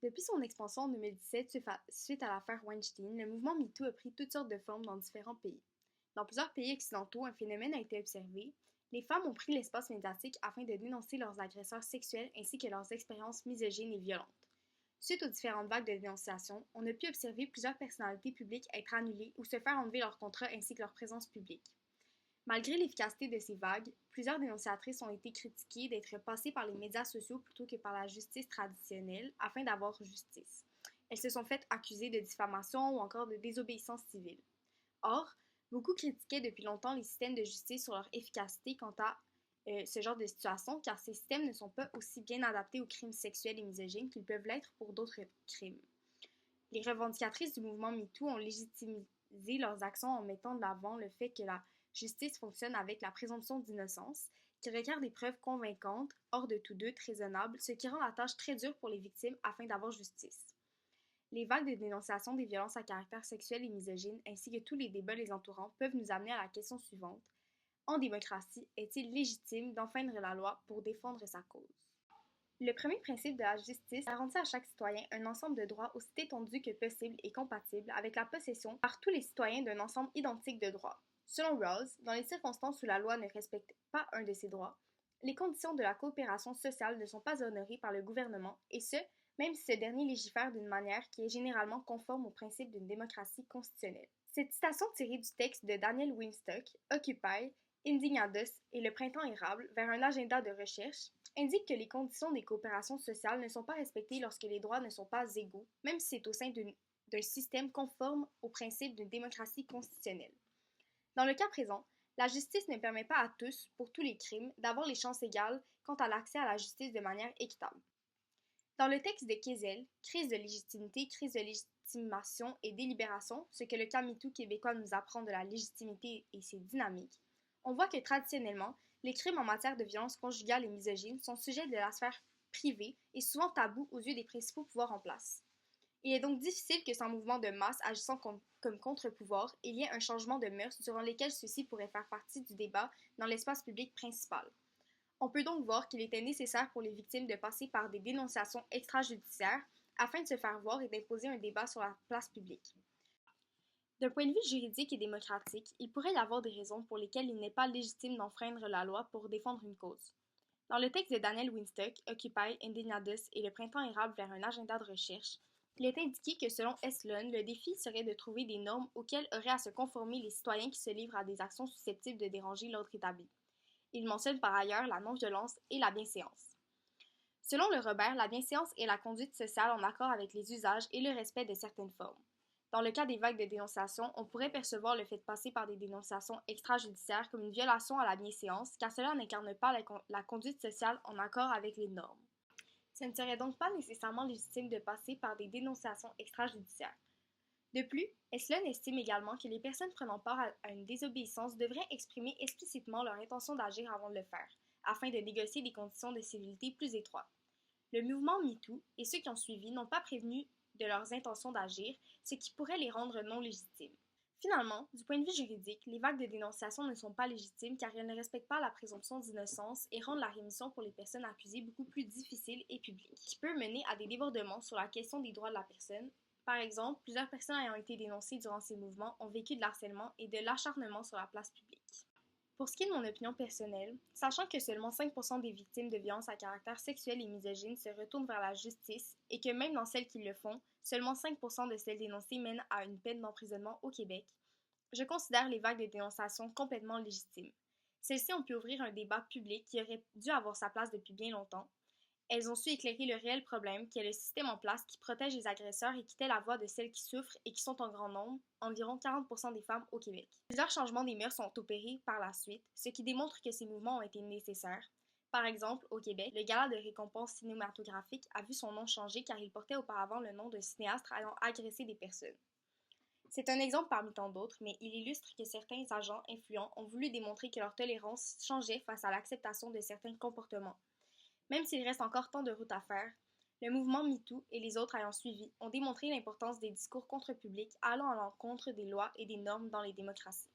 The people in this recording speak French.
Depuis son expansion en 2017 suite à l'affaire Weinstein, le mouvement MeToo a pris toutes sortes de formes dans différents pays. Dans plusieurs pays occidentaux, un phénomène a été observé. Les femmes ont pris l'espace médiatique afin de dénoncer leurs agresseurs sexuels ainsi que leurs expériences misogynes et violentes. Suite aux différentes vagues de dénonciation, on a pu observer plusieurs personnalités publiques être annulées ou se faire enlever leur contrat ainsi que leur présence publique. Malgré l'efficacité de ces vagues, plusieurs dénonciatrices ont été critiquées d'être passées par les médias sociaux plutôt que par la justice traditionnelle afin d'avoir justice. Elles se sont faites accuser de diffamation ou encore de désobéissance civile. Or, beaucoup critiquaient depuis longtemps les systèmes de justice sur leur efficacité quant à ce genre de situation, car ces systèmes ne sont pas aussi bien adaptés aux crimes sexuels et misogynes qu'ils peuvent l'être pour d'autres crimes. Les revendicatrices du mouvement MeToo ont légitimé leurs actions en mettant de l'avant le fait que la justice fonctionne avec la présomption d'innocence, qui requiert des preuves convaincantes, hors de tout doute raisonnables, ce qui rend la tâche très dure pour les victimes afin d'avoir justice. Les vagues de dénonciation des violences à caractère sexuel et misogyne, ainsi que tous les débats les entourant, peuvent nous amener à la question suivante. En démocratie, est-il légitime d'enfreindre la loi pour défendre sa cause? Le premier principe de la justice garantit à chaque citoyen un ensemble de droits aussi étendus que possible et compatibles avec la possession par tous les citoyens d'un ensemble identique de droits. Selon Rawls, dans les circonstances où la loi ne respecte pas un de ces droits, les conditions de la coopération sociale ne sont pas honorées par le gouvernement, et ce, même si ce dernier légifère d'une manière qui est généralement conforme aux principes d'une démocratie constitutionnelle. Cette citation tirée du texte de Daniel Winstock, Occupy, Indignados et Le Printemps érable vers un agenda de recherche indique que les conditions des coopérations sociales ne sont pas respectées lorsque les droits ne sont pas égaux, même si c'est au sein d'un système conforme aux principes d'une démocratie constitutionnelle. Dans le cas présent, la justice ne permet pas à tous, pour tous les crimes, d'avoir les chances égales quant à l'accès à la justice de manière équitable. Dans le texte de Kessel, crise de légitimation et délibération, ce que le cas MeToo québécois nous apprend de la légitimité et ses dynamiques, on voit que traditionnellement, les crimes en matière de violence conjugale et misogyne sont sujets de la sphère privée et souvent tabous aux yeux des principaux pouvoirs en place. Il est donc difficile que sans mouvement de masse agissant comme contre-pouvoir, il y ait un changement de mœurs durant lesquels ceux-ci pourraient faire partie du débat dans l'espace public principal. On peut donc voir qu'il était nécessaire pour les victimes de passer par des dénonciations extrajudiciaires afin de se faire voir et d'imposer un débat sur la place publique. D'un point de vue juridique et démocratique, il pourrait y avoir des raisons pour lesquelles il n'est pas légitime d'enfreindre la loi pour défendre une cause. Dans le texte de Daniel Winstock, Occupy, Indignados et Le Printemps érable vers un agenda de recherche, il est indiqué que selon Eslon, le défi serait de trouver des normes auxquelles auraient à se conformer les citoyens qui se livrent à des actions susceptibles de déranger l'ordre établi. Il mentionne par ailleurs la non-violence et la bienséance. Selon le Robert, la bienséance est la conduite sociale en accord avec les usages et le respect de certaines formes. Dans le cas des vagues de dénonciation, on pourrait percevoir le fait de passer par des dénonciations extrajudiciaires comme une violation à la bienséance, car cela n'incarne pas la conduite sociale en accord avec les normes. Ce ne serait donc pas nécessairement légitime de passer par des dénonciations extrajudiciaires. De plus, Eslon estime également que les personnes prenant part à une désobéissance devraient exprimer explicitement leur intention d'agir avant de le faire, afin de négocier des conditions de civilité plus étroites. Le mouvement MeToo et ceux qui ont suivi n'ont pas prévenu de leurs intentions d'agir, ce qui pourrait les rendre non légitimes. Finalement, du point de vue juridique, les vagues de dénonciation ne sont pas légitimes car elles ne respectent pas la présomption d'innocence et rendent la rémission pour les personnes accusées beaucoup plus difficile et publique, qui peut mener à des débordements sur la question des droits de la personne. Par exemple, plusieurs personnes ayant été dénoncées durant ces mouvements ont vécu de l'harcèlement et de l'acharnement sur la place publique. Pour ce qui est de mon opinion personnelle, sachant que seulement 5% des victimes de violences à caractère sexuel et misogyne se retournent vers la justice et que même dans celles qui le font, seulement 5% de celles dénoncées mènent à une peine d'emprisonnement au Québec, je considère les vagues de dénonciation complètement légitimes. Celles-ci ont pu ouvrir un débat public qui aurait dû avoir sa place depuis bien longtemps. Elles ont su éclairer le réel problème qui est le système en place qui protège les agresseurs et qui tait la voix de celles qui souffrent et qui sont en grand nombre, environ 40% des femmes au Québec. Plusieurs changements des mœurs sont opérés par la suite, ce qui démontre que ces mouvements ont été nécessaires. Par exemple, au Québec, le Gala de récompense cinématographique a vu son nom changer car il portait auparavant le nom d'un cinéaste ayant agressé des personnes. C'est un exemple parmi tant d'autres, mais il illustre que certains agents influents ont voulu démontrer que leur tolérance changeait face à l'acceptation de certains comportements. Même s'il reste encore tant de route à faire, le mouvement MeToo et les autres ayant suivi ont démontré l'importance des discours contre-publics allant à l'encontre des lois et des normes dans les démocraties.